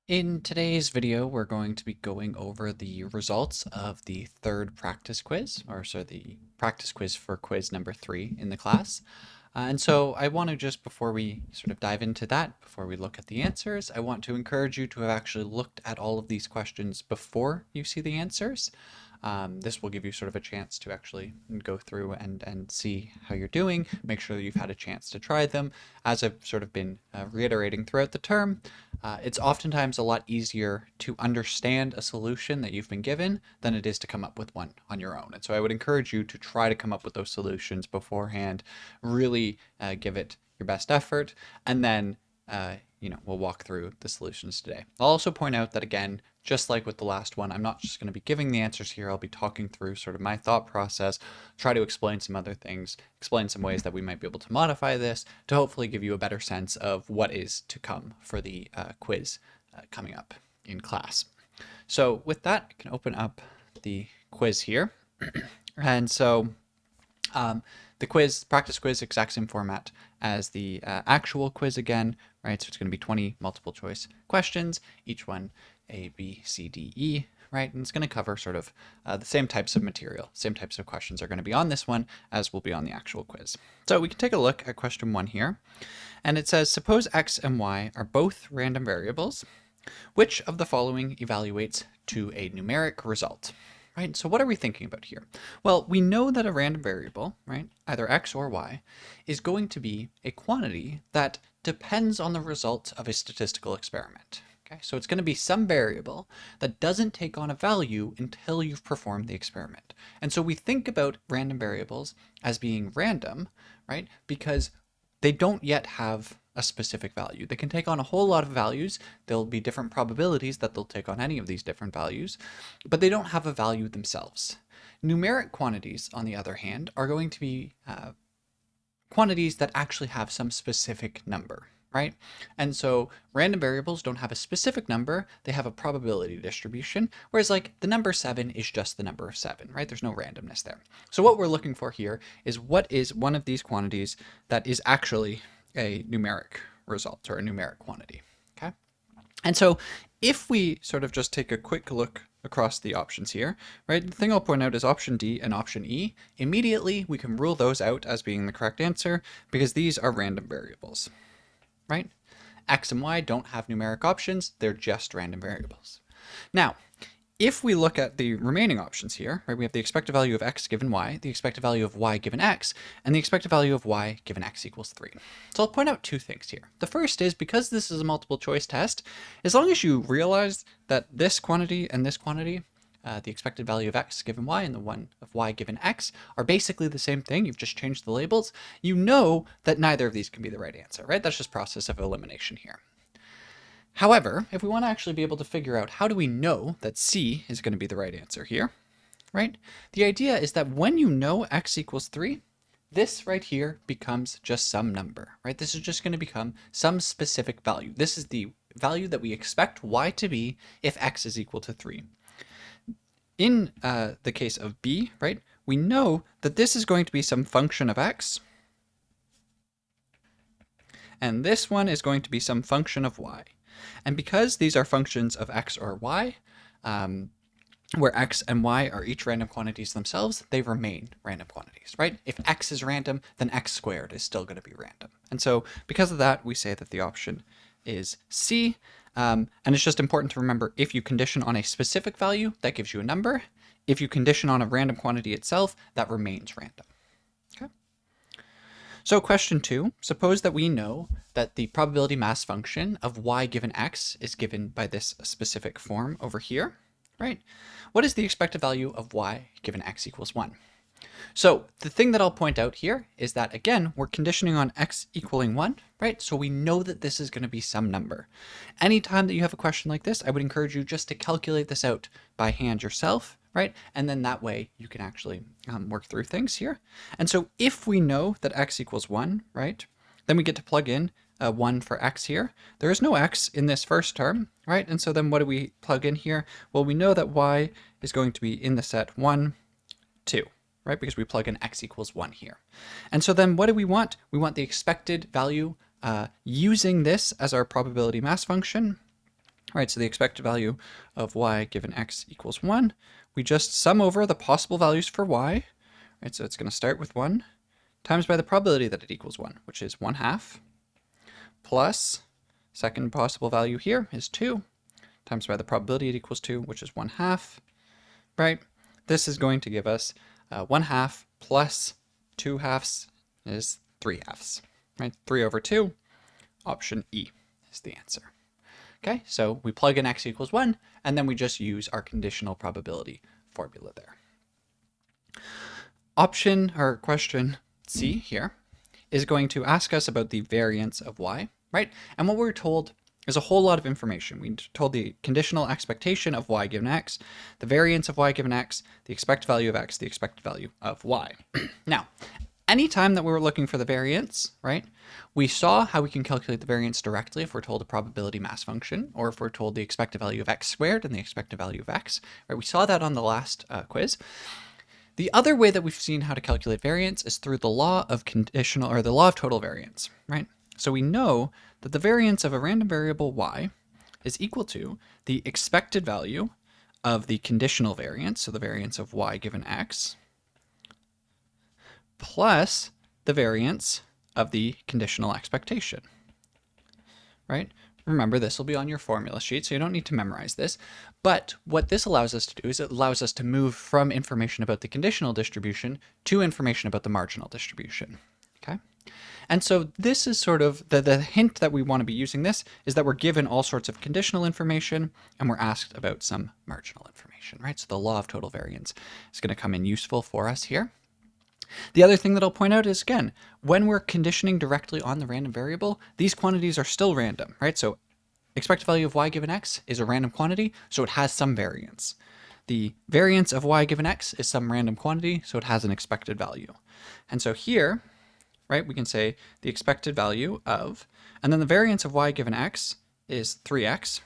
In today's video, we're going to be going over the results of the third practice quiz, the practice quiz for quiz number 3 in the class. And so I want to just, before we sort of dive into that, before we look at the answers, I want to encourage you to have actually looked at all of these questions before you see the answers. This will give you sort of a chance to actually go through and see how you're doing, make sure that you've had a chance to try them. As I've sort of been reiterating throughout the term, it's oftentimes a lot easier to understand a solution that you've been given than it is to come up with one on your own. And so I would encourage you to try to come up with those solutions beforehand, really give it your best effort, and then we'll walk through the solutions today. I'll also point out that, again, just like with the last one, I'm not just going to be giving the answers here. I'll be talking through sort of my thought process, try to explain some other things, explain some ways that we might be able to modify this to hopefully give you a better sense of what is to come for the quiz coming up in class. So with that, I can open up the quiz here. And so the quiz, practice quiz, exact same format as the actual quiz again, right? So it's going to be 20 multiple choice questions, each one A, B, C, D, E, right? And it's going to cover sort of the same types of material, same types of questions are going to be on this one as will be on the actual quiz. So we can take a look at question 1 here. And it says, suppose X and Y are both random variables. Which of the following evaluates to a numeric result? Right? So what are we thinking about here? Well, we know that a random variable, right, either X or Y, is going to be a quantity that depends on the result of a statistical experiment. Okay, so it's going to be some variable that doesn't take on a value until you've performed the experiment. And so we think about random variables as being random, right, because they don't yet have a specific value. They can take on a whole lot of values. There'll be different probabilities that they'll take on any of these different values, but they don't have a value themselves. Numeric quantities, on the other hand, are going to be quantities that actually have some specific number, right? And so random variables don't have a specific number, they have a probability distribution, whereas like the number 7 is just the number of 7, right? There's no randomness there. So what we're looking for here is what is one of these quantities that is actually a numeric result or a numeric quantity, okay? And so if we sort of just take a quick look across the options here, right? The thing I'll point out is option D and option E. Immediately, we can rule those out as being the correct answer because these are random variables, right? X and Y don't have numeric options, they're just random variables. Now, if we look at the remaining options here, right, we have the expected value of X given Y, the expected value of Y given X, and the expected value of Y given X equals 3. So I'll point out two things here. The first is, because this is a multiple choice test, as long as you realize that this quantity and this quantity, the expected value of X given Y and the one of Y given X, are basically the same thing, you've just changed the labels, you know that neither of these can be the right answer, right? That's just process of elimination here. However, if we want to actually be able to figure out how do we know that C is going to be the right answer here, right? The idea is that when you know X equals 3, this right here becomes just some number, right? This is just going to become some specific value. This is the value that we expect Y to be if X is equal to 3. In the case of B, right, we know that this is going to be some function of X, and this one is going to be some function of Y. And because these are functions of X or Y, where X and Y are each random quantities themselves, they remain random quantities, right? If X is random, then X squared is still going to be random. And so because of that, we say that the option is C. And it's just important to remember, if you condition on a specific value, that gives you a number. If you condition on a random quantity itself, that remains random. Okay. So question 2, suppose that we know that the probability mass function of Y given X is given by this specific form over here, right? What is the expected value of Y given X equals 1? So the thing that I'll point out here is that, again, we're conditioning on X equaling 1, right? So we know that this is going to be some number. Anytime that you have a question like this, I would encourage you just to calculate this out by hand yourself, right? And then that way you can actually work through things here. And so if we know that X equals 1, right, then we get to plug in 1 for X here. There is no X in this first term, right? And so then what do we plug in here? Well, we know that Y is going to be in the set 1, 2. Right? Because we plug in X equals 1 here. And so then what do we want? We want the expected value using this as our probability mass function All right, so the expected value of y given x equals 1. We just sum over the possible values for y. Right, so it's going to start with 1 times by the probability that it equals 1, which is 1/2, plus second possible value here is 2 times by the probability it equals 2, which is 1/2, right? This is going to give us 1/2 plus 2/2 is 3/2, right? 3/2, option E is the answer. Okay, so we plug in x equals 1, and then we just use our conditional probability formula there. Option or question C here is going to ask us about the variance of y, right? And what we're told is a whole lot of information. We're told the conditional expectation of y given x, the variance of y given x, the expected value of x, the expected value of y. Now, anytime that we were looking for the variance, right, we saw how we can calculate the variance directly if we're told a probability mass function, or if we're told the expected value of x squared and the expected value of x, right? We saw that on the last quiz. The other way that we've seen how to calculate variance is through the law of conditional, or the law of total variance, right? So we know that the variance of a random variable y is equal to the expected value of the conditional variance, so the variance of y given x, plus the variance of the conditional expectation, right? Remember, this will be on your formula sheet, so you don't need to memorize this. But what this allows us to do is it allows us to move from information about the conditional distribution to information about the marginal distribution, okay? And so this is sort of the hint that we want to be using this is that we're given all sorts of conditional information and we're asked about some marginal information, right? So the law of total variance is going to come in useful for us here. The other thing that I'll point out is, again, when we're conditioning directly on the random variable, these quantities are still random, right? So expected value of y given x is a random quantity, so it has some variance. The variance of y given x is some random quantity, so it has an expected value. And so here, right, we can say the expected value of, and then the variance of y given x is 3x,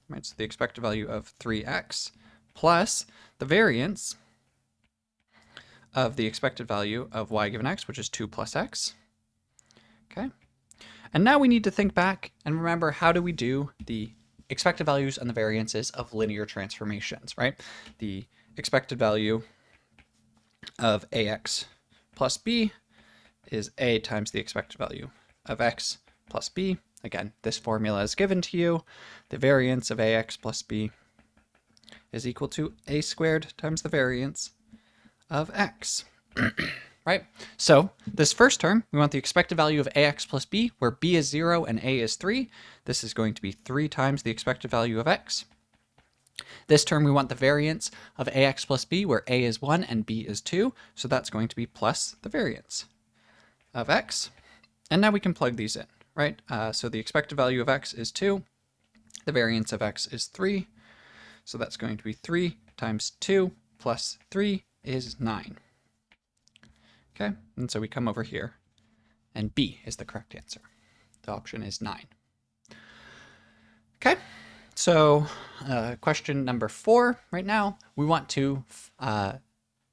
right? So the expected value of 3x plus the variance of the expected value of y given x, which is 2 plus x. Okay. And now we need to think back and remember, how do we do the expected values and the variances of linear transformations, right? The expected value of ax plus b is a times the expected value of x plus b. Again, this formula is given to you. The variance of ax plus b is equal to a squared times the variance of x, right? So this first term, we want the expected value of ax plus b, where b is 0 and a is 3. This is going to be 3 times the expected value of x. This term, we want the variance of ax plus b, where a is 1 and b is 2. So that's going to be plus the variance of x. And now we can plug these in, right? So the expected value of x is 2. The variance of x is 3. So that's going to be 3 times 2 plus 3 is 9. Okay, and so we come over here, and B is the correct answer. The option is 9. Okay, so question number 4 right now, we want to,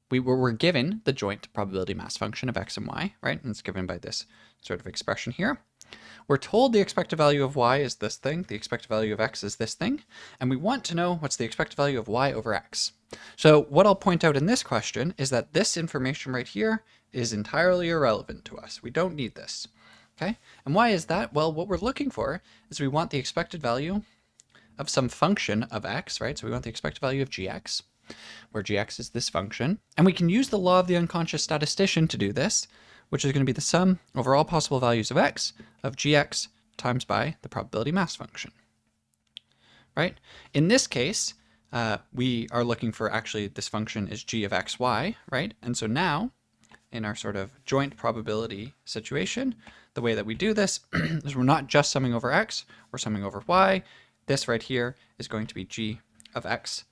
we're given the joint probability mass function of x and y, right? And it's given by this sort of expression here. We're told the expected value of y is this thing, the expected value of x is this thing, and we want to know what's the expected value of y over x. So what I'll point out in this question is that this information right here is entirely irrelevant to us. We don't need this, okay? And why is that? Well, what we're looking for is we want the expected value of some function of x, right? So we want the expected value of gx, where gx is this function, and we can use the law of the unconscious statistician to do this, which is going to be the sum over all possible values of x of gx times by the probability mass function, right? In this case, we are looking for, actually, this function is g of xy, right? And so now, in our sort of joint probability situation, the way that we do this is we're not just summing over x, we're summing over y. This right here is going to be g of x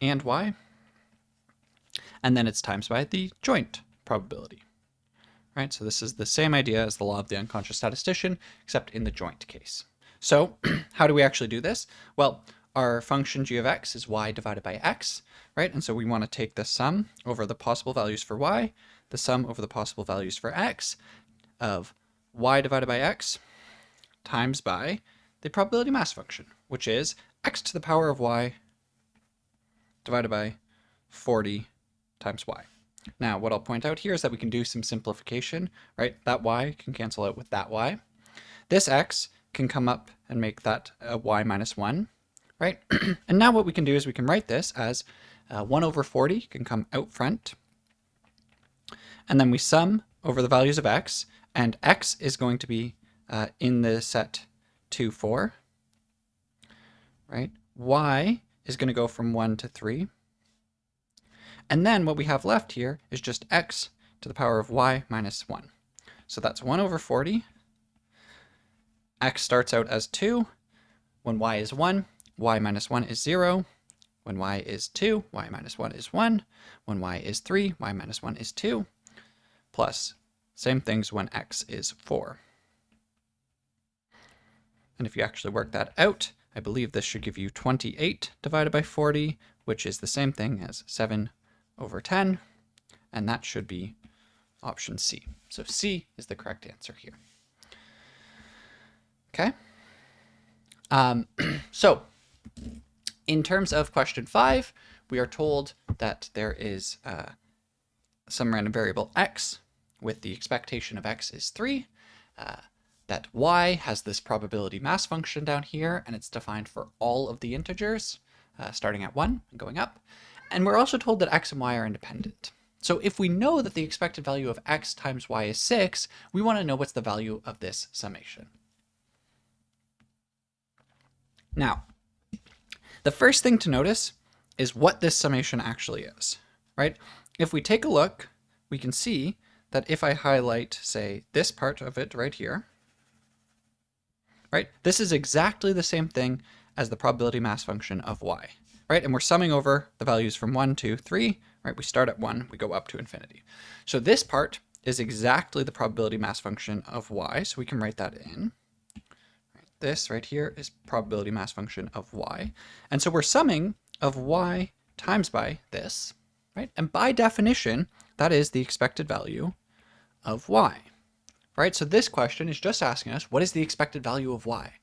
and y, and then it's times by the joint probability. Right, so this is the same idea as the law of the unconscious statistician, except in the joint case. So how do we actually do this? Well, our function g of x is y divided by x, right? And so we want to take the sum over the possible values for y, the sum over the possible values for x of y divided by x times by the probability mass function, which is x to the power of y divided by 40 times y. Now, what I'll point out here is that we can do some simplification, right? That y can cancel out with that y. This x can come up and make that y minus 1, right? And now what we can do is we can write this as 1 over 40 can come out front. And then we sum over the values of x, and x is going to be in the set 2, 4, right? Y is going to go from 1 to 3. And then what we have left here is just x to the power of y minus 1. So that's 1 over 40. X starts out as 2. When y is 1, y minus 1 is 0. When y is 2, y minus 1 is 1. When y is 3, y minus 1 is 2. Plus, same things when x is 4. And if you actually work that out, I believe this should give you 28 divided by 40, which is the same thing as 7 over 10, and that should be option C. So C is the correct answer here. Okay. So in terms of question 5, we are told that there is some random variable x with the expectation of x is 3, that y has this probability mass function down here, and it's defined for all of the integers, starting at 1 and going up. And we're also told that x and y are independent. So if we know that the expected value of x times y is 6, we want to know what's the value of this summation. Now, the first thing to notice is what this summation actually is, right? If we take a look, we can see that if I highlight, say, this part of it right here, right, this is exactly the same thing as the probability mass function of y, right? And we're summing over the values from 1 to 3, right? We start at 1, we go up to infinity. So this part is exactly the probability mass function of y, so we can write that in. This right here is probability mass function of y. And so we're summing of y times by this, right? And by definition, that is the expected value of y, right? So this question is just asking us, what is the expected value of y?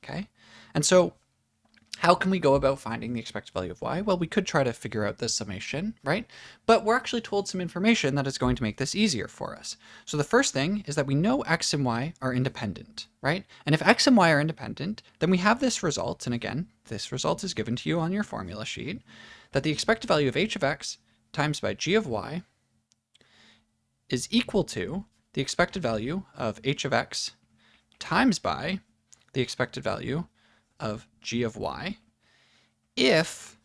Okay. And so how can we go about finding the expected value of y? Well, we could try to figure out this summation, right? But we're actually told some information that is going to make this easier for us. So the first thing is that we know x and y are independent, right? And if x and y are independent, then we have this result, and again, this result is given to you on your formula sheet, that the expected value of h of x times by g of y is equal to the expected value of h of x times by the expected value of g of y if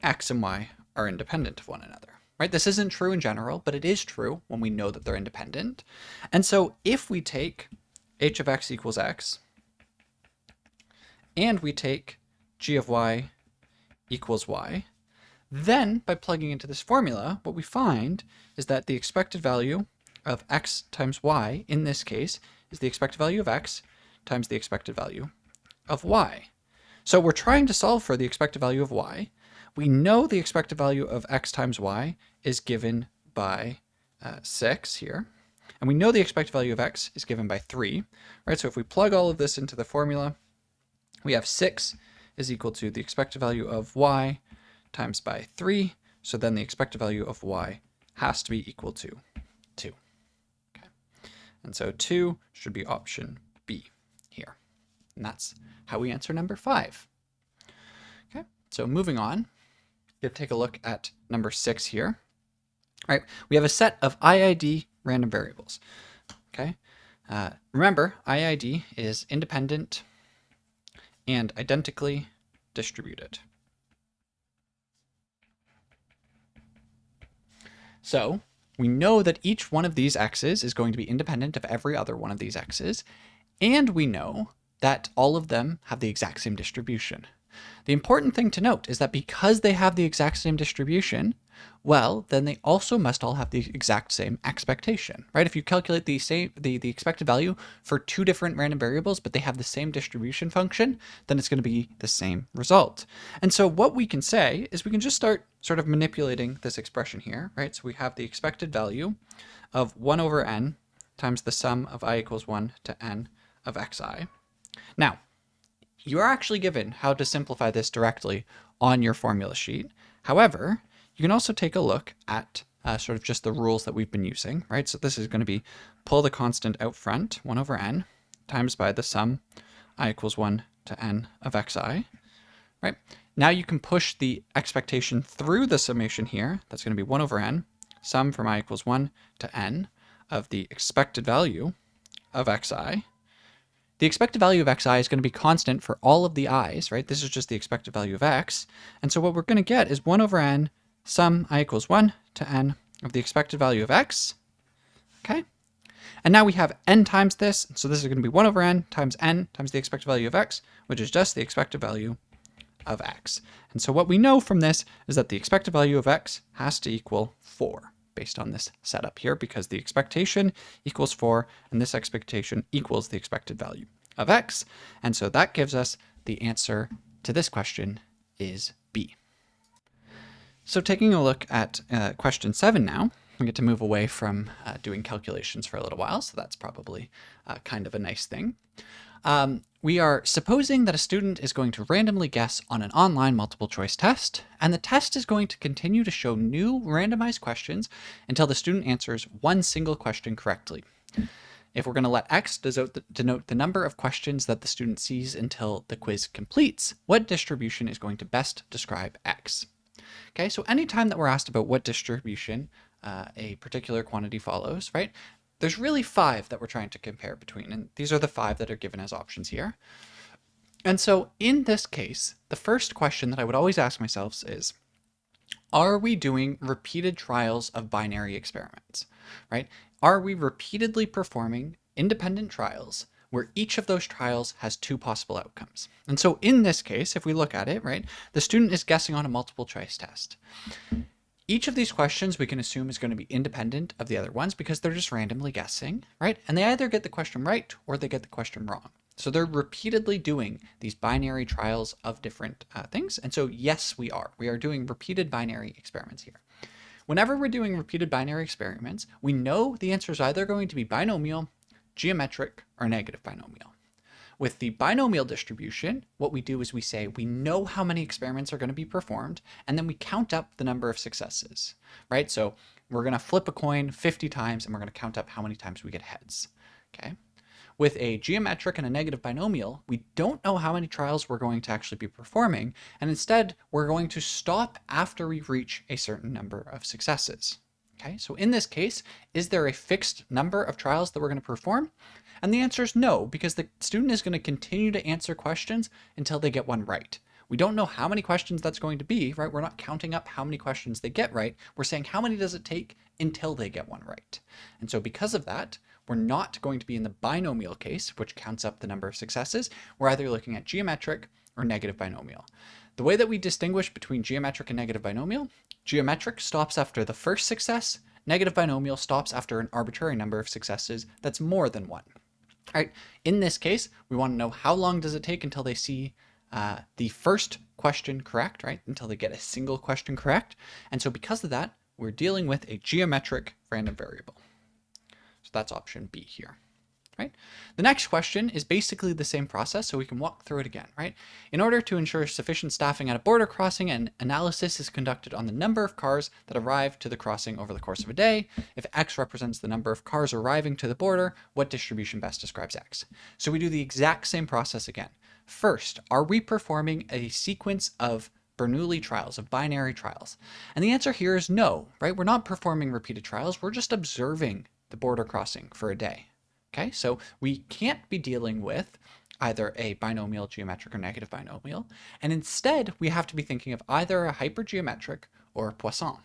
x and y are independent of one another, right? This isn't true in general, but it is true when we know that they're independent. And so if we take h of x equals x and we take g of y equals y, then by plugging into this formula, what we find is that the expected value of x times y in this case is the expected value of x times the expected value of y. So we're trying to solve for the expected value of y. We know the expected value of x times y is given by 6 here. And we know the expected value of x is given by 3, right? So if we plug all of this into the formula, we have 6 is equal to the expected value of y times by 3. So then the expected value of y has to be equal to 2. Okay. And so 2 should be option B here. And that's how we answer number 5. Okay, so moving on, we'll take a look at number 6 here. All right, we have a set of IID random variables. Okay, remember, IID is independent and identically distributed. So we know that each one of these x's is going to be independent of every other one of these x's, and we know that all of them have the exact same distribution. The important thing to note is that because they have the exact same distribution, well, then they also must all have the exact same expectation, right? If you calculate the expected value for two different random variables, but they have the same distribution function, then it's going to be the same result. And so what we can say is we can just start sort of manipulating this expression here, right? So we have the expected value of 1 over n times the sum of I equals 1 to n of xi. Now, You are actually given how to simplify this directly on your formula sheet. However, you can also take a look at sort of just the rules that we've been using, right? So this is going to be pull the constant out front, 1 over n, times by the sum I equals 1 to n of xi, right? Now you can push the expectation through the summation here. That's going to be 1 over n, sum from I equals 1 to n of the expected value of xi. The expected value of xi is going to be constant for all of the i's, right? This is just the expected value of x. And so what we're going to get is 1 over n sum I equals 1 to n of the expected value of x. Okay? And now we have n times this. So this is going to be 1 over n times the expected value of x, which is just the expected value of x. And so what we know from this is that the expected value of x has to equal 4 based on this setup here, because the expectation equals 4 and this expectation equals the expected value of x. And so that gives us the answer to this question is B. So taking a look at question 7 now, we get to move away from doing calculations for a little while, so that's probably kind of a nice thing. We are supposing that a student is going to randomly guess on an online multiple choice test, and the test is going to continue to show new randomized questions until the student answers one single question correctly. If we're going to let X denote the number of questions that the student sees until the quiz completes, what distribution is going to best describe X? Okay, so anytime that we're asked about what distribution a particular quantity follows, right? There's really 5 that we're trying to compare between, and these are the 5 that are given as options here. And so in this case, the first question that I would always ask myself is, are we doing repeated trials of binary experiments, right? Are we repeatedly performing independent trials where each of those trials has 2 possible outcomes? And so in this case, if we look at it, right, the student is guessing on a multiple choice test. Each of these questions we can assume is going to be independent of the other ones because they're just randomly guessing, right? And they either get the question right or they get the question wrong. So they're repeatedly doing these binary trials of different things. And so yes, we are. We are doing repeated binary experiments here. Whenever we're doing repeated binary experiments, we know the answer is either going to be binomial, geometric, or negative binomial. With the binomial distribution, what we do is we say we know how many experiments are going to be performed, and then we count up the number of successes, right? So we're going to flip a coin 50 times, and we're going to count up how many times we get heads, okay? With a geometric and a negative binomial, we don't know how many trials we're going to actually be performing, and instead we're going to stop after we reach a certain number of successes. Okay, so in this case, is there a fixed number of trials that we're going to perform? And the answer is no, because the student is going to continue to answer questions until they get one right. We don't know how many questions that's going to be, right? We're not counting up how many questions they get right. We're saying how many does it take until they get one right. And so because of that, we're not going to be in the binomial case, which counts up the number of successes. We're either looking at geometric or negative binomial. The way that we distinguish between geometric and negative binomial, geometric stops after the first success, negative binomial stops after an arbitrary number of successes that's more than 1. All right, in this case, we want to know how long does it take until they see the first question correct, right? Until they get a single question correct. And so because of that, we're dealing with a geometric random variable. So that's option B here. Right? The next question is basically the same process, so we can walk through it again, right? In order to ensure sufficient staffing at a border crossing, an analysis is conducted on the number of cars that arrive to the crossing over the course of a day. If X represents the number of cars arriving to the border, what distribution best describes X? So we do the exact same process again. First, are we performing a sequence of Bernoulli trials, of binary trials? And the answer here is no, right? We're not performing repeated trials, we're just observing the border crossing for a day. Okay, so we can't be dealing with either a binomial, geometric, or negative binomial, and instead we have to be thinking of either a hypergeometric or a Poisson.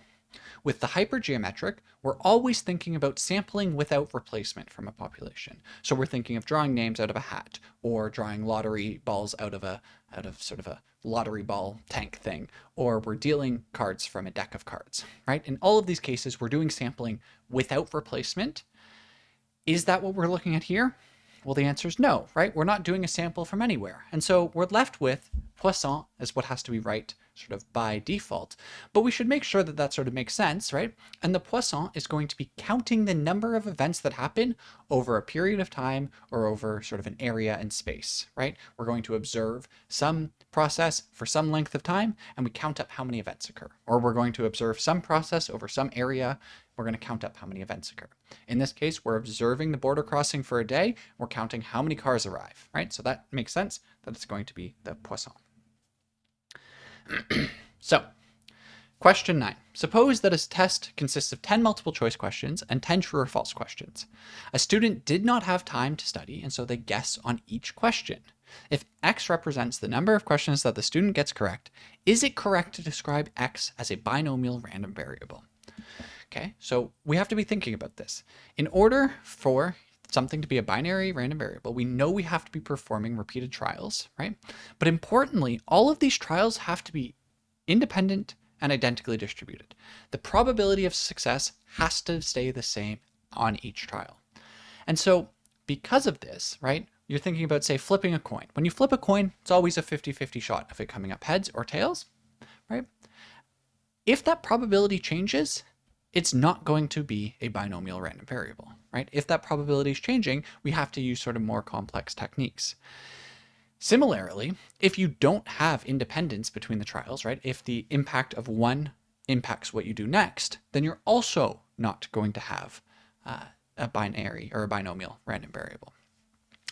With the hypergeometric, we're always thinking about sampling without replacement from a population. So we're thinking of drawing names out of a hat, or drawing lottery balls out of sort of a lottery ball tank thing, or we're dealing cards from a deck of cards, right? In all of these cases, we're doing sampling without replacement. Is that what we're looking at here? Well, the answer is no, right? We're not doing a sample from anywhere. And so we're left with Poisson as what has to be right sort of by default, but we should make sure that that sort of makes sense, right? And the Poisson is going to be counting the number of events that happen over a period of time or over sort of an area in space, right? We're going to observe some process for some length of time, and we count up how many events occur. Or we're going to observe some process over some area, we're going to count up how many events occur. In this case, we're observing the border crossing for a day, we're counting how many cars arrive, right? So that makes sense that it's going to be the Poisson. So, question 9. Suppose that a test consists of 10 multiple choice questions and 10 true or false questions. A student did not have time to study, and so they guess on each question. If X represents the number of questions that the student gets correct, is it correct to describe X as a binomial random variable? Okay, so we have to be thinking about this. In order for something to be a binary random variable, we know we have to be performing repeated trials, right? But importantly, all of these trials have to be independent and identically distributed. The probability of success has to stay the same on each trial. And so because of this, right, you're thinking about, say, flipping a coin. When you flip a coin, it's always a 50-50 shot of it coming up heads or tails, right? If that probability changes, it's not going to be a binomial random variable, right? If that probability is changing, we have to use sort of more complex techniques. Similarly, if you don't have independence between the trials, right? If the impact of one impacts what you do next, then you're also not going to have a binary or a binomial random variable.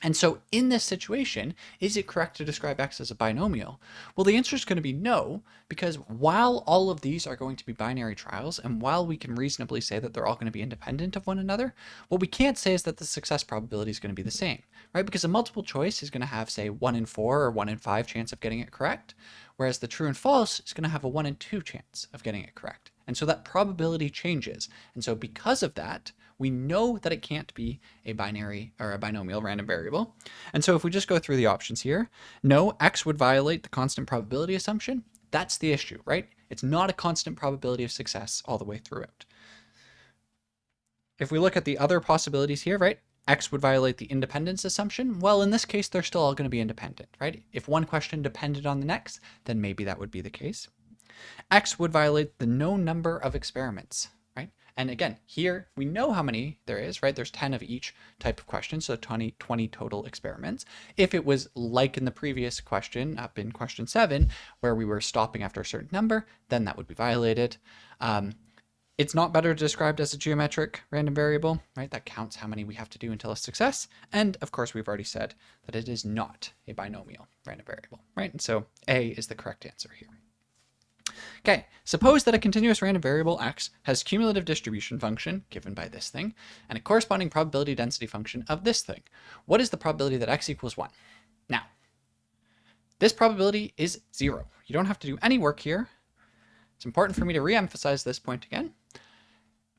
And so in this situation, is it correct to describe X as a binomial? Well, the answer is going to be no, because while all of these are going to be binary trials, and while we can reasonably say that they're all going to be independent of one another, what we can't say is that the success probability is going to be the same, right? Because a multiple choice is going to have, say, 1 in 4 or 1 in 5 chance of getting it correct, whereas the true and false is going to have a 1 in 2 chance of getting it correct. And so that probability changes. And so because of that, we know that it can't be a binary or a binomial random variable. And so if we just go through the options here, no, X would violate the constant probability assumption. That's the issue, right? It's not a constant probability of success all the way throughout. If we look at the other possibilities here, right, X would violate the independence assumption. Well, in this case, they're still all going to be independent, right? If one question depended on the next, then maybe that would be the case. X would violate the known number of experiments, right? And again, here we know how many there is, right? There's 10 of each type of question, so 20 total experiments. If it was like in the previous question, up in question 7, where we were stopping after a certain number, then that would be violated. It's not better described as a geometric random variable, right? That counts how many we have to do until a success. And of course, we've already said that it is not a binomial random variable, right? And so A is the correct answer here. Okay, suppose that a continuous random variable X has cumulative distribution function given by this thing and a corresponding probability density function of this thing. What is the probability that X equals 1? Now, this probability is 0. You don't have to do any work here. It's important for me to re-emphasize this point again.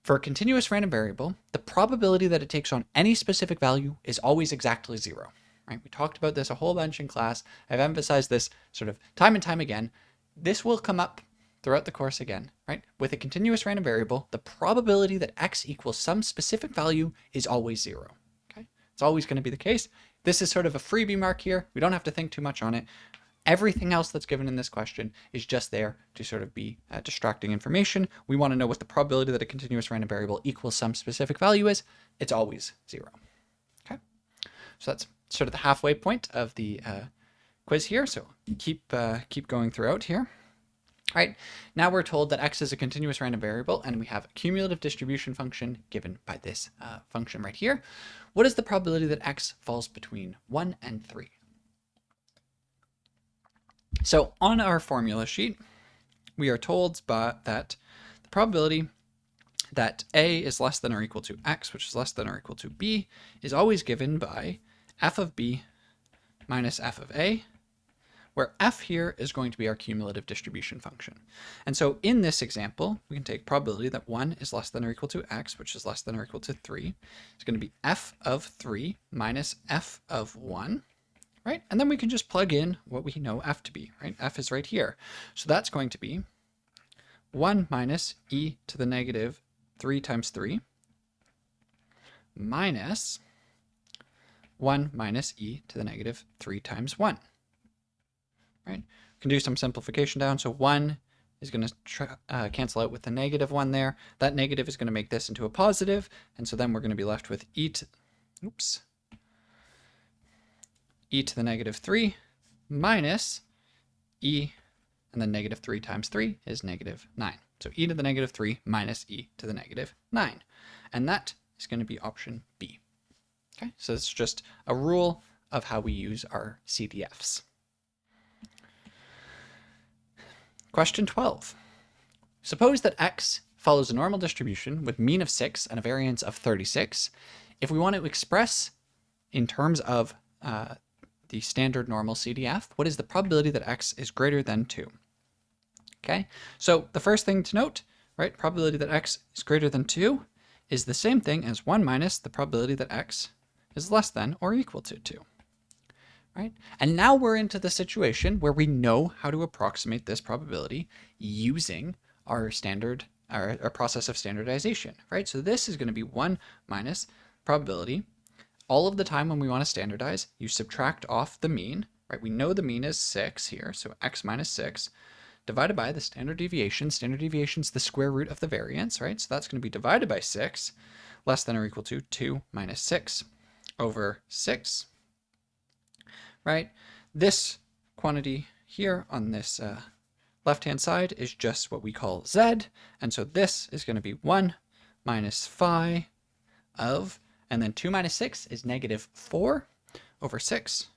For a continuous random variable, the probability that it takes on any specific value is always exactly 0. Right? We talked about this a whole bunch in class. I've emphasized this sort of time and time again. This will come up throughout the course again, right? With a continuous random variable, the probability that X equals some specific value is always 0. Okay? It's always going to be the case. This is sort of a freebie mark here. We don't have to think too much on it. Everything else that's given in this question is just there to sort of be distracting information. We want to know what the probability that a continuous random variable equals some specific value is. It's always 0. Okay, so that's sort of the halfway point of the quiz here. So keep going throughout here. All right, now we're told that X is a continuous random variable, and we have a cumulative distribution function given by this function right here. What is the probability that X falls between 1 and 3? So on our formula sheet, we are told that the probability that A is less than or equal to X, which is less than or equal to B, is always given by f of B minus f of A, where f here is going to be our cumulative distribution function. And so in this example, we can take probability that 1 is less than or equal to X, which is less than or equal to 3. It's going to be f of 3 minus f of 1. Right? And then we can just plug in what we know f to be, right? F is right here. So that's going to be 1 minus e to the negative 3 times 3 minus 1 minus e to the negative 3 times 1. right? We can do some simplification down. So 1 is going to cancel out with the negative 1 there. That negative is going to make this into a positive, and so then we're going to be left with e to the negative 3 minus e, and then negative 3 times 3 is negative 9. So e to the negative 3 minus e to the negative 9. And that is going to be option B. Okay, so it's just a rule of how we use our CDFs. Question 12. Suppose that x follows a normal distribution with mean of 6 and a variance of 36. If we want to express in terms of the standard normal CDF, what is the probability that x is greater than 2? Okay, so the first thing to note, right, probability that x is greater than 2 is the same thing as 1 minus the probability that x is less than or equal to 2. Right? And now we're into the situation where we know how to approximate this probability using our standard, our process of standardization, right? So this is going to be 1 minus probability. All of the time when we want to standardize, you subtract off the mean, right? We know the mean is 6 here, so x minus 6, divided by the standard deviation. Standard deviation is the square root of the variance, right? So that's going to be divided by 6, less than or equal to 2 minus 6 over 6. Right? This quantity here on this left-hand side is just what we call z, and so this is going to be 1 minus phi of, and then 2 minus 6 is negative 4 over 6,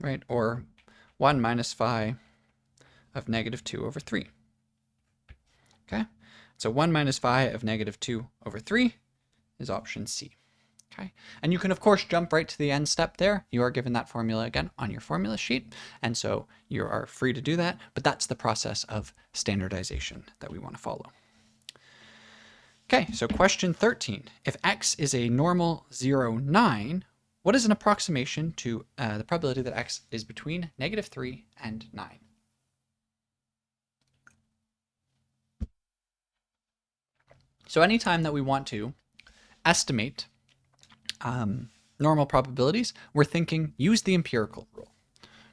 right? Or 1 minus phi of negative 2 over 3. Okay? So 1 minus phi of negative 2 over 3 is option C. Okay. And you can, of course, jump right to the end step there. You are given that formula again on your formula sheet, and so you are free to do that, but that's the process of standardization that we want to follow. Okay, so question 13. If x is a normal 0, 9, what is an approximation to the probability that x is between negative 3 and 9? So anytime that we want to estimate normal probabilities, we're thinking use the empirical rule,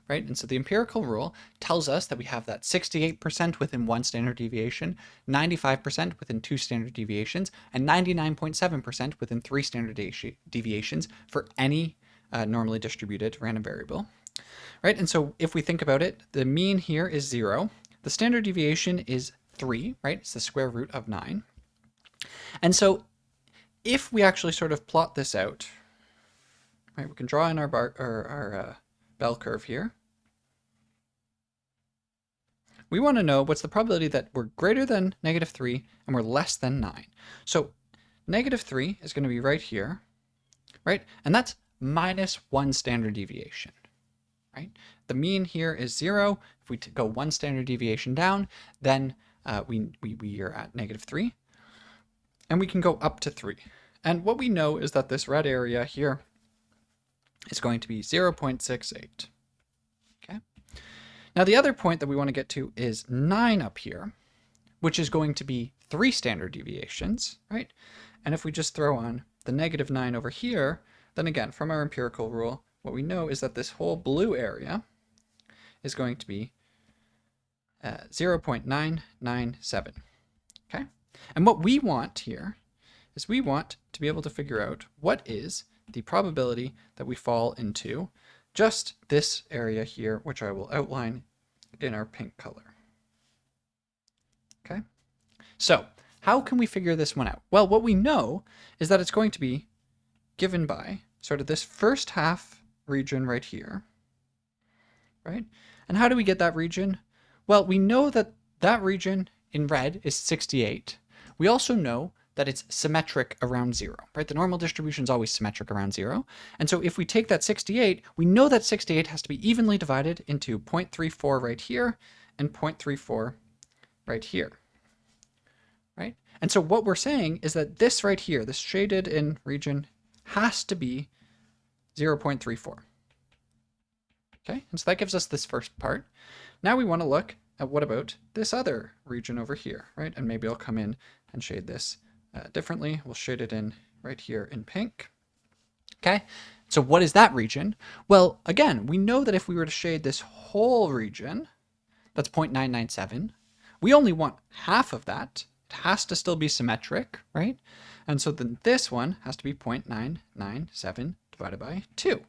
right? And so the empirical rule tells us that we have that 68% within 1 standard deviation, 95% within 2 standard deviations, and 99.7% within 3 standard deviations for any normally distributed random variable, right? And so if we think about it, the mean here is 0. The standard deviation is 3, right? It's the square root of 9. And so if we actually sort of plot this out, right, we can draw in our bell curve here. We want to know what's the probability that we're greater than negative 3 and we're less than 9. So negative 3 is going to be right here, right? And that's minus 1 standard deviation, right? The mean here is 0. If we go 1 standard deviation down, then we are at negative 3. And we can go up to 3. And what we know is that this red area here is going to be 0.68. Okay. Now the other point that we want to get to is 9 up here, which is going to be 3 standard deviations, right? And if we just throw on the negative 9 over here, then again, from our empirical rule, what we know is that this whole blue area is going to be 0.997. Okay. And what we want here is we want to be able to figure out what is the probability that we fall into just this area here, which I will outline in our pink color. Okay, so how can we figure this one out? Well, what we know is that it's going to be given by sort of this first half region right here, right? And how do we get that region? Well, we know that that region in red is 68. We also know that it's symmetric around 0, right? The normal distribution is always symmetric around 0. And so if we take that 68, we know that 68 has to be evenly divided into 0.34 right here and 0.34 right here, right? And so what we're saying is that this right here, this shaded in region, has to be 0.34. Okay, and so that gives us this first part. Now we want to look at what about this other region over here, right? And maybe I'll come in and shade this differently. We'll shade it in right here in pink. Okay, So what is that region? Well, again, we know that if we were to shade this whole region, that's 0.997, we only want half of that. It has to still be symmetric, right? And so then this one has to be 0.997 divided by 2.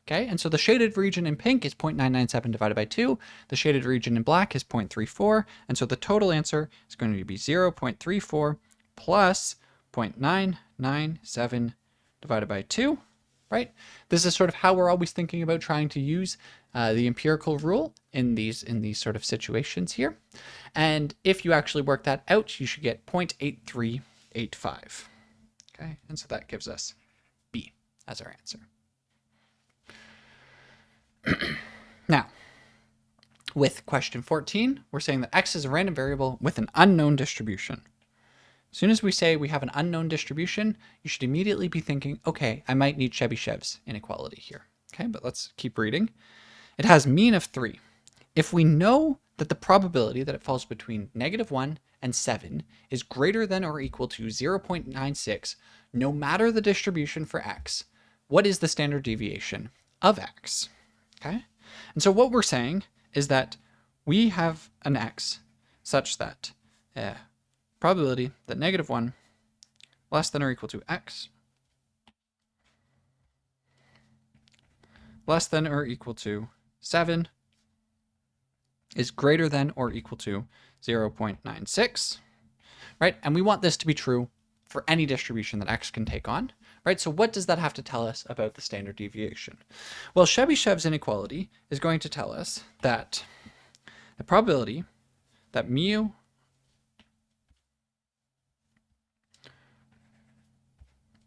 Okay, and so the shaded region in pink is 0.997 divided by 2. The shaded region in black is 0.34. And so the total answer is going to be 0.34 plus 0.997 divided by 2, right? This is sort of how we're always thinking about trying to use the empirical rule in these sort of situations here. And if you actually work that out, you should get 0.8385. Okay, and so that gives us B as our answer. Now, with question 14, we're saying that x is a random variable with an unknown distribution. As soon as we say we have an unknown distribution, you should immediately be thinking, okay, I might need Chebyshev's inequality here. Okay, but let's keep reading. It has mean of 3. If we know that the probability that it falls between -1 and 7 is greater than or equal to 0.96, no matter the distribution for x, what is the standard deviation of x? Okay, and so what we're saying is that we have an x such that probability that -1 less than or equal to x less than or equal to 7 is greater than or equal to 0.96, right? And we want this to be true for any distribution that x can take on, right? So what does that have to tell us about the standard deviation? Well, Chebyshev's inequality is going to tell us that the probability that mu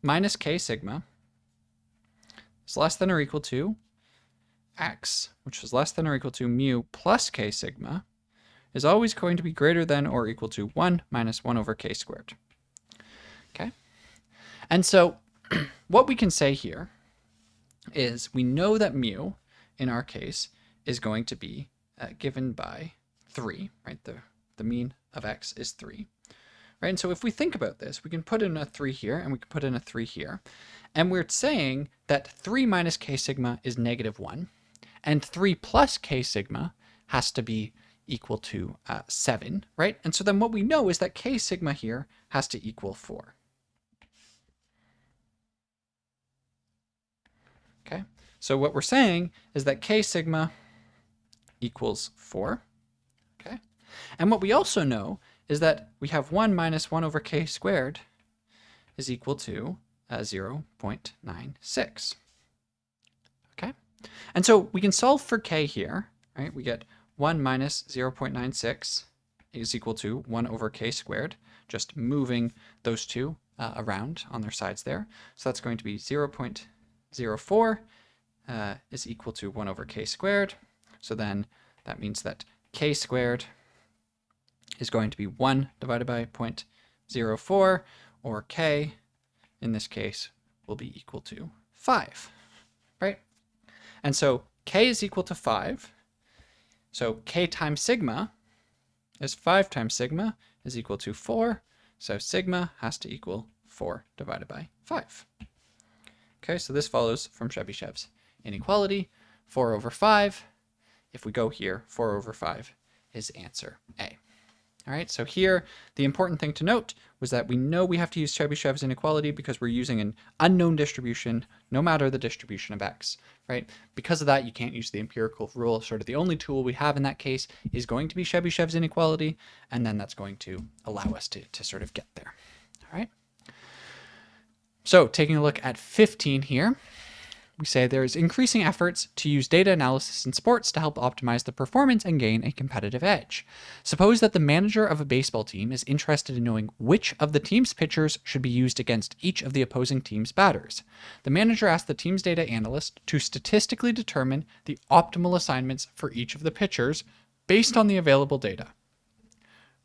minus k sigma is less than or equal to x, which is less than or equal to mu plus k sigma, is always going to be greater than or equal to 1 minus 1 over k squared. Okay? And so what we can say here is we know that mu, in our case, is going to be given by 3, right? The mean of x is 3. Right? And so if we think about this, we can put in a 3 here, and we can put in a 3 here. And we're saying that 3 minus k sigma is -1, and 3 plus k sigma has to be equal to 7, right? And so then what we know is that k sigma here has to equal 4. Okay, so what we're saying is that k sigma equals 4. Okay, and what we also know is that we have 1 minus 1 over k squared is equal to 0.96. Okay, and so we can solve for k here, right? We get 1 minus 0.96 is equal to 1 over k squared, just moving those two around on their sides there. So that's going to be 0.04 is equal to 1 over k squared. So then that means that k squared is going to be 1 divided by 0.04, or k, in this case, will be equal to 5, right? And so k is equal to 5. So k times sigma is 5 times sigma is equal to 4. So sigma has to equal 4 divided by 5. Okay, so this follows from Chebyshev's inequality, 4 over 5. If we go here, 4 over 5 is answer A. All right, so here, the important thing to note was that we know we have to use Chebyshev's inequality because we're using an unknown distribution, no matter the distribution of x, right? Because of that, you can't use the empirical rule. Sort of the only tool we have in that case is going to be Chebyshev's inequality, and then that's going to allow us to sort of get there, all right? So taking a look at 15 here, we say there's increasing efforts to use data analysis in sports to help optimize the performance and gain a competitive edge. Suppose that the manager of a baseball team is interested in knowing which of the team's pitchers should be used against each of the opposing team's batters. The manager asks the team's data analyst to statistically determine the optimal assignments for each of the pitchers based on the available data.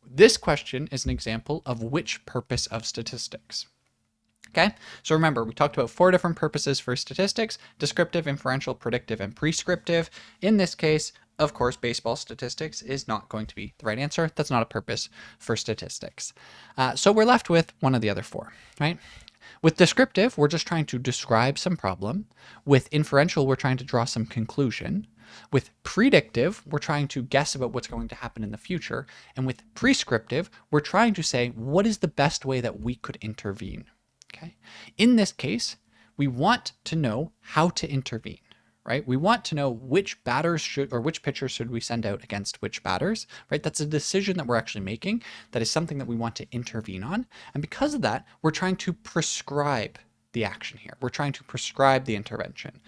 This question is an example of which purpose of statistics. Okay, so remember, we talked about 4 different purposes for statistics: descriptive, inferential, predictive, and prescriptive. In this case, of course, baseball statistics is not going to be the right answer. That's not a purpose for statistics. So we're left with one of the other 4, right? With descriptive, we're just trying to describe some problem. With inferential, we're trying to draw some conclusion. With predictive, we're trying to guess about what's going to happen in the future. And with prescriptive, we're trying to say, what is the best way that we could intervene? Okay. In this case, we want to know how to intervene, right? We want to know which batters should, or which pitchers should we send out against which batters, right? That's a decision that we're actually making. That is something that we want to intervene on. And because of that, we're trying to prescribe the action here. We're trying to prescribe the intervention.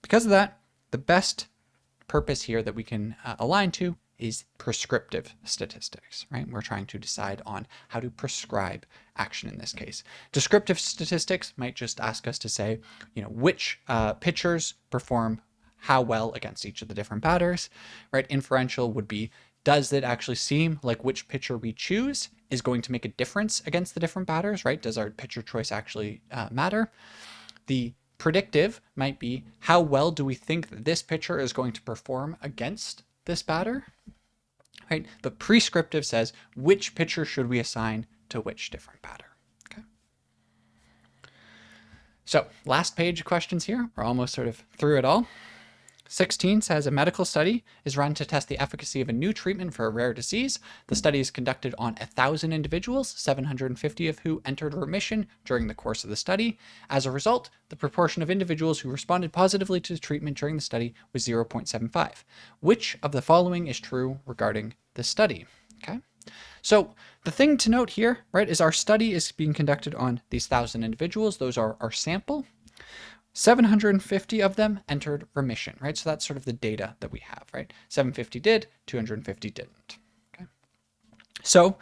Because of that, the best purpose here that we can align to is prescriptive statistics, right? We're trying to decide on how to prescribe action in this case. Descriptive statistics might just ask us to say, which pitchers perform how well against each of the different batters, right? Inferential would be, does it actually seem like which pitcher we choose is going to make a difference against the different batters, right? Does our pitcher choice actually matter? The predictive might be, how well do we think that this pitcher is going to perform against this batter, right? But prescriptive says, which pitcher should we assign to which different batter? Okay. So last page of questions here. We're almost sort of through it all. 16 says a medical study is run to test the efficacy of a new treatment for a rare disease. The study is conducted on 1,000 individuals, 750 of who entered remission during the course of the study. As a result, the proportion of individuals who responded positively to the treatment during the study was 0.75. Which of the following is true regarding this study? Okay. So the thing to note here, right, is our study is being conducted on these 1,000 individuals. Those are our sample. 750 of them entered remission, right? So that's sort of the data that we have, right? 750 did, 250 didn't. Okay. So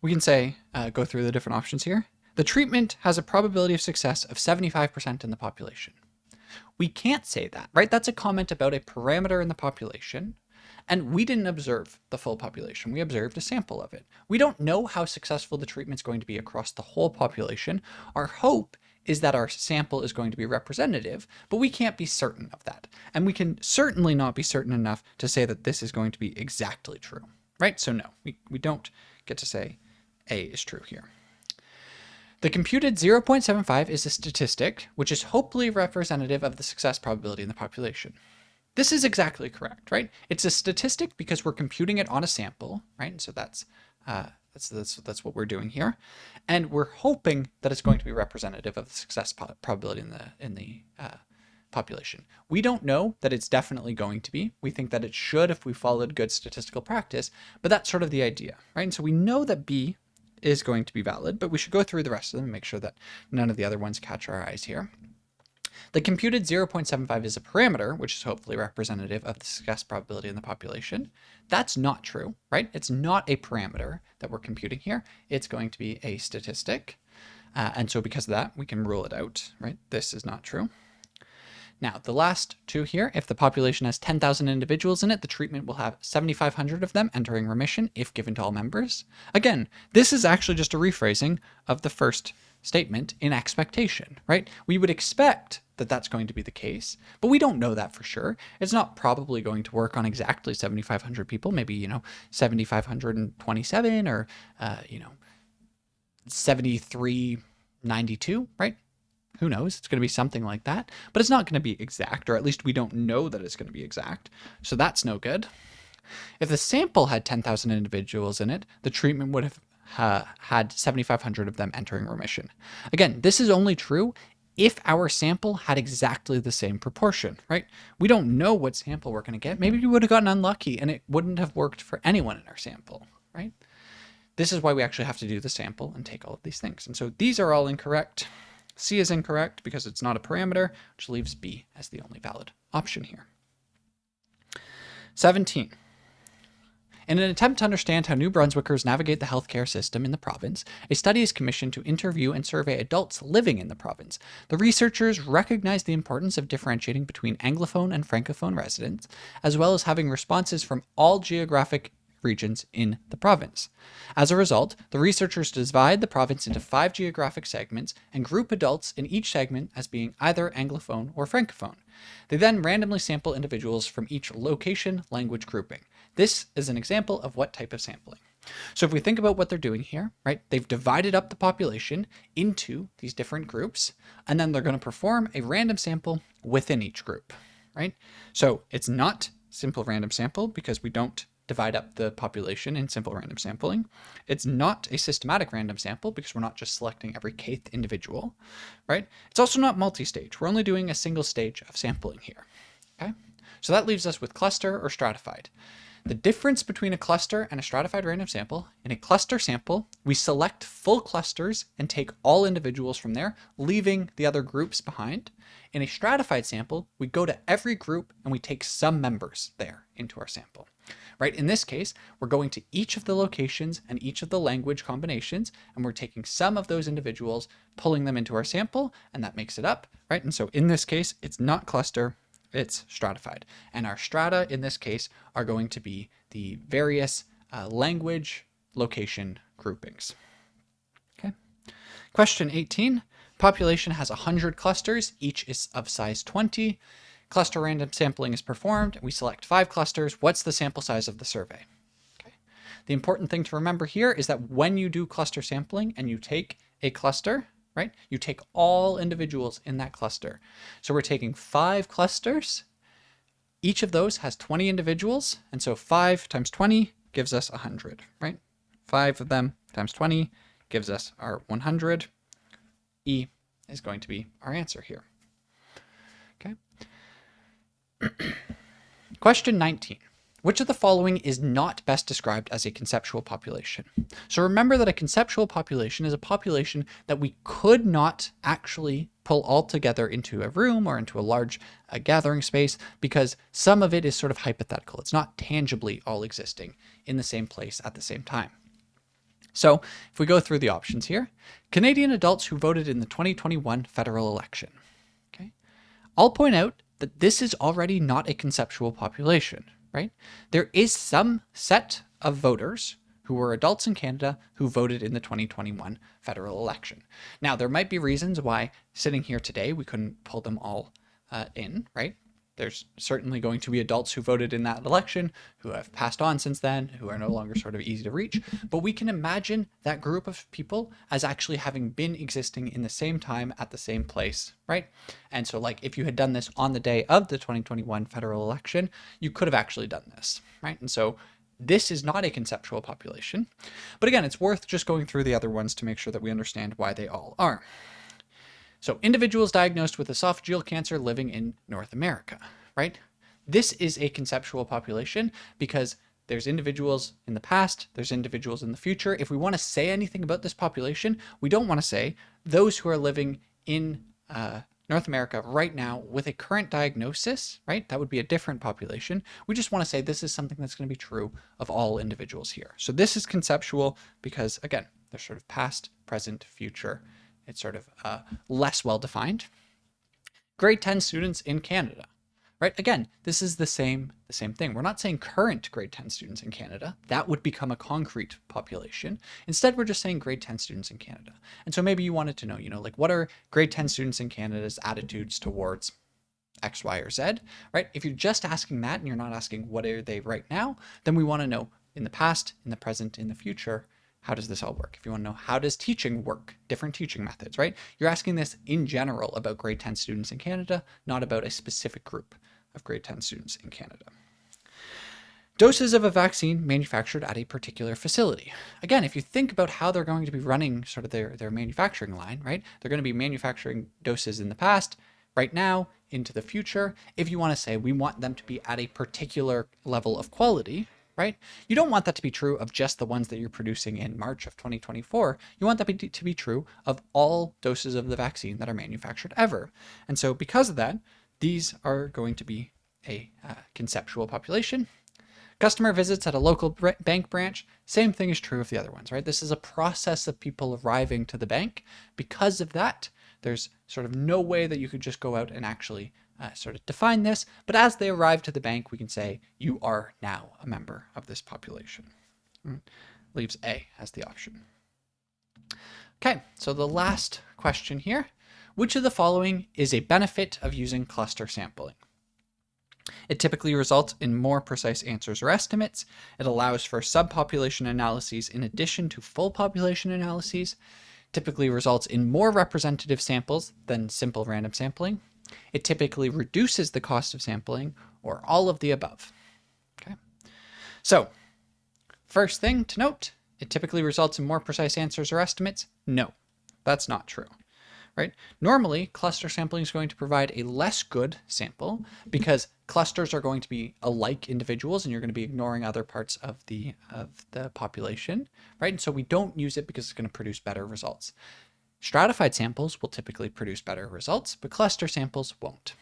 we can say, go through the different options here. The treatment has a probability of success of 75% in the population. We can't say that, right? That's a comment about a parameter in the population. And we didn't observe the full population. We observed a sample of it. We don't know how successful the treatment's going to be across the whole population. Our hope is that our sample is going to be representative, but we can't be certain of that. And we can certainly not be certain enough to say that this is going to be exactly true, right? So no, we don't get to say A is true here. The computed 0.75 is a statistic which is hopefully representative of the success probability in the population. This is exactly correct, right? It's a statistic because we're computing it on a sample, right? And so that's what we're doing here, and we're hoping that it's going to be representative of the success probability in the population. We don't know that it's definitely going to be. We think that it should if we followed good statistical practice, but that's sort of the idea, right? And so we know that B is going to be valid, but we should go through the rest of them and make sure that none of the other ones catch our eyes here. The computed 0.75 is a parameter, which is hopefully representative of the success probability in the population. That's not true, right? It's not a parameter that we're computing here. It's going to be a statistic. And so because of that, we can rule it out, right? This is not true. Now, the last two here, if the population has 10,000 individuals in it, the treatment will have 7,500 of them entering remission if given to all members. Again, this is actually just a rephrasing of the first statement in expectation, right? We would expect that that's going to be the case, but we don't know that for sure. It's not probably going to work on exactly 7,500 people, maybe, 7,527 or, 7,392, right? Who knows? It's going to be something like that, but it's not going to be exact, or at least we don't know that it's going to be exact. So that's no good. If the sample had 10,000 individuals in it, the treatment would have had 7,500 of them entering remission. Again, this is only true if our sample had exactly the same proportion, right? We don't know what sample we're going to get. Maybe we would have gotten unlucky and it wouldn't have worked for anyone in our sample, right? This is why we actually have to do the sample and take all of these things. And so these are all incorrect. C is incorrect because it's not a parameter, which leaves B as the only valid option here. 17. In an attempt to understand how New Brunswickers navigate the healthcare system in the province, a study is commissioned to interview and survey adults living in the province. The researchers recognize the importance of differentiating between Anglophone and Francophone residents, as well as having responses from all geographic regions in the province. As a result, the researchers divide the province into 5 geographic segments and group adults in each segment as being either Anglophone or Francophone. They then randomly sample individuals from each location language grouping. This is an example of what type of sampling. So if we think about what they're doing here, right, they've divided up the population into these different groups, and then they're going to perform a random sample within each group, right? So it's not simple random sample because we don't divide up the population in simple random sampling. It's not a systematic random sample because we're not just selecting every kth individual, right? It's also not multi-stage. We're only doing a single stage of sampling here, okay? So that leaves us with cluster or stratified. The difference between a cluster and a stratified random sample, in a cluster sample, we select full clusters and take all individuals from there, leaving the other groups behind. In a stratified sample, we go to every group and we take some members there into our sample. Right? In this case, we're going to each of the locations and each of the language combinations, and we're taking some of those individuals, pulling them into our sample, and that makes it up, right? And so in this case, it's not cluster, it's stratified. And our strata in this case are going to be the various language location groupings. Okay. Question 18. Population has 100 clusters. Each is of size 20. Cluster random sampling is performed. We select 5 clusters. What's the sample size of the survey? Okay. The important thing to remember here is that when you do cluster sampling and you take a cluster, right? You take all individuals in that cluster. So we're taking 5 clusters. Each of those has 20 individuals. And so 5 times 20 gives us 100, right? 5 of them times 20 gives us our 100. E is going to be our answer here. Okay. Question 19. Which of the following is not best described as a conceptual population? So remember that a conceptual population is a population that we could not actually pull all together into a room or into a large gathering space because some of it is sort of hypothetical. It's not tangibly all existing in the same place at the same time. So if we go through the options here, Canadian adults who voted in the 2021 federal election. Okay, I'll point out that this is already not a conceptual population. Right? There is some set of voters who were adults in Canada who voted in the 2021 federal election. Now, there might be reasons why sitting here today we couldn't pull them all in, right? There's certainly going to be adults who voted in that election who have passed on since then, who are no longer sort of easy to reach. But we can imagine that group of people as actually having been existing in the same time at the same place, right? And so like if you had done this on the day of the 2021 federal election, you could have actually done this, right? And so this is not a conceptual population. But again, it's worth just going through the other ones to make sure that we understand why they all are. So individuals diagnosed with esophageal cancer living in North America, right? This is a conceptual population because there's individuals in the past, there's individuals in the future. If we want to say anything about this population, we don't want to say those who are living in North America right now with a current diagnosis, right? That would be a different population. We just want to say this is something that's going to be true of all individuals here. So this is conceptual because, again, they're sort of past, present, future. It's sort of less well-defined. Grade 10 students in Canada, right? Again, this is the same thing. We're not saying current grade 10 students in Canada. That would become a concrete population. Instead, we're just saying grade 10 students in Canada. And so maybe you wanted to know, like what are grade 10 students in Canada's attitudes towards X, Y, or Z, right? If you're just asking that and you're not asking what are they right now, then we want to know in the past, in the present, in the future, how does this all work? If you want to know how does teaching work, different teaching methods, right? You're asking this in general about grade 10 students in Canada, not about a specific group of grade 10 students in Canada. Doses of a vaccine manufactured at a particular facility. Again, if you think about how they're going to be running sort of their manufacturing line, right? They're going to be manufacturing doses in the past, right now, into the future. If you want to say we want them to be at a particular level of quality, right? You don't want that to be true of just the ones that you're producing in March of 2024. You want that to be true of all doses of the vaccine that are manufactured ever. And so because of that, these are going to be a conceptual population. Customer visits at a local bank branch, same thing is true of the other ones, right? This is a process of people arriving to the bank. Because of that, there's sort of no way that you could just go out and actually sort of define this, but as they arrive to the bank, we can say you are now a member of this population. Leaves A as the option. Okay, so the last question here, which of the following is a benefit of using cluster sampling? It typically results in more precise answers or estimates. It allows for subpopulation analyses in addition to full population analyses. Typically results in more representative samples than simple random sampling. It typically reduces the cost of sampling, or all of the above. Okay. So, first thing to note, it typically results in more precise answers or estimates. No, that's not true. Right? Normally, cluster sampling is going to provide a less good sample because clusters are going to be alike individuals and you're going to be ignoring other parts of the population, right? And so we don't use it because it's going to produce better results. Stratified samples will typically produce better results, but cluster samples won't.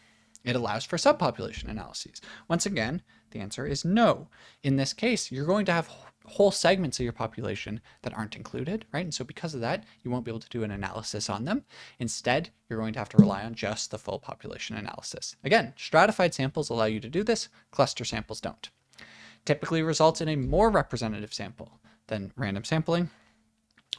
It allows for subpopulation analyses. Once again, the answer is no. In this case, you're going to have whole segments of your population that aren't included, right? And so because of that, you won't be able to do an analysis on them. Instead, you're going to have to rely on just the full population analysis. Again, stratified samples allow you to do this, cluster samples don't. Typically results in a more representative sample than random sampling.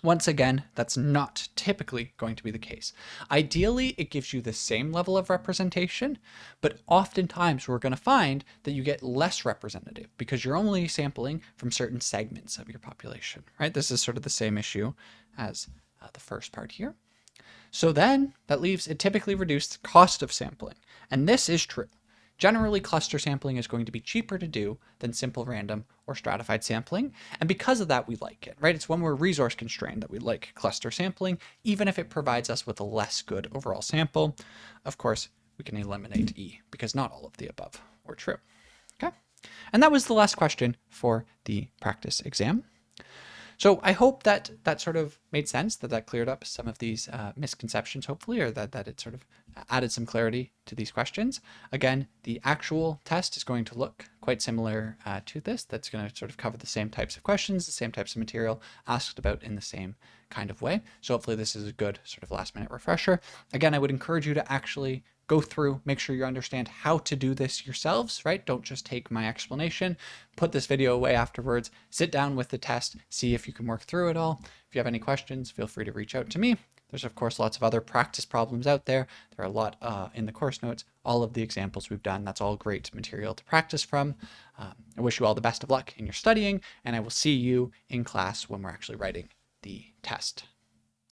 Once again, that's not typically going to be the case. Ideally, it gives you the same level of representation, but oftentimes we're going to find that you get less representative because you're only sampling from certain segments of your population, right? This is sort of the same issue as the first part here. So then that leaves it typically reduced the cost of sampling. And this is true. Generally, cluster sampling is going to be cheaper to do than simple random or stratified sampling. And because of that, we like it, right? It's when we're resource constrained that we like cluster sampling, even if it provides us with a less good overall sample. Of course, we can eliminate E because not all of the above were true. Okay. And that was the last question for the practice exam. So I hope that that sort of made sense, that cleared up some of these misconceptions, hopefully, or that it sort of added some clarity to these questions. Again, the actual test is going to look quite similar to this. That's going to sort of cover the same types of questions, the same types of material asked about in the same kind of way. So hopefully this is a good sort of last minute refresher. Again, I would encourage you to actually go through, make sure you understand how to do this yourselves, right? Don't just take my explanation, put this video away afterwards, sit down with the test, see if you can work through it all. If you have any questions, feel free to reach out to me. There's of course lots of other practice problems out there. There are a lot in the course notes, all of the examples we've done. That's all great material to practice from. I wish you all the best of luck in your studying, and I will see you in class when we're actually writing the test.